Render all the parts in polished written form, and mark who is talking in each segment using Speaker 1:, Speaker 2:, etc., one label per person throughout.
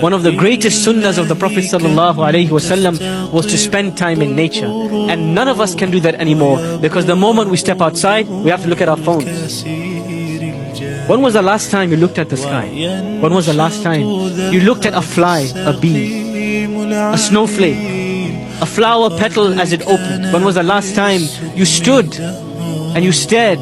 Speaker 1: One of the greatest sunnahs of the Prophet ﷺ was to spend time in nature. And none of us can do that anymore, because the moment we step outside, we have to look at our phones. When was the last time you looked at the sky? When was the last time you looked at a fly, a bee, a snowflake, a flower petal as it opened? When was the last time you stood and you stared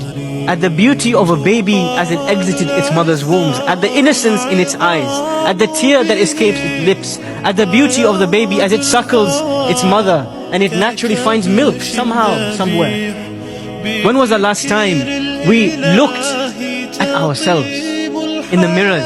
Speaker 1: at the beauty of a baby as it exited its mother's womb, at the innocence in its eyes, at the tear that escapes its lips, at the beauty of the baby as it suckles its mother and it naturally finds milk somehow, somewhere? When was the last time we looked at ourselves in the mirrors,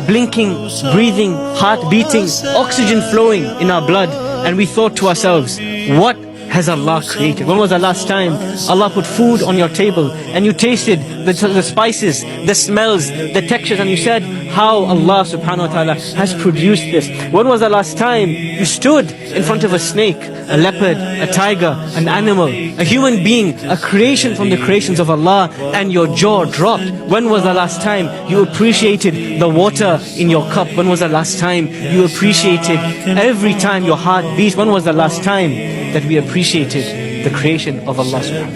Speaker 1: blinking, breathing, heart beating, oxygen flowing in our blood, and we thought to ourselves, what has Allah created? When was the last time Allah put food on your table and you tasted the spices, the smells, the textures, and you said how Allah subhanahu wa ta'ala has produced this? When was the last time you stood in front of a snake, a leopard, a tiger, an animal, a human being, a creation from the creations of Allah, and your jaw dropped? When was the last time you appreciated the water in your cup? When was the last time you appreciated every time your heart beats? When was the last time that we appreciated the creation of Allah subhanahu wa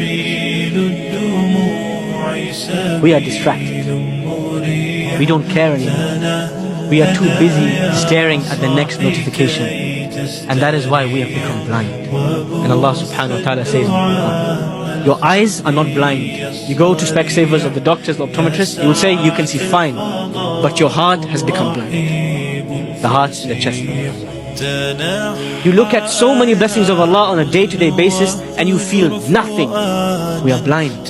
Speaker 1: ta'ala? We are distracted. We don't care anymore. We are too busy staring at the next notification. And that is why we have become blind. And Allah subhanahu wa ta'ala says, your eyes are not blind. You go to Specsavers or the doctors, the optometrists, you will say you can see fine, but your heart has become blind. The heart's in the chest. You look at so many blessings of Allah on a day-to-day basis and you feel nothing. We are blind.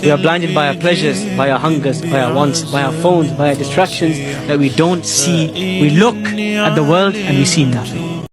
Speaker 1: We are blinded by our pleasures, by our hungers, by our wants, by our phones, by our distractions, that we don't see. We look at the world and we see nothing.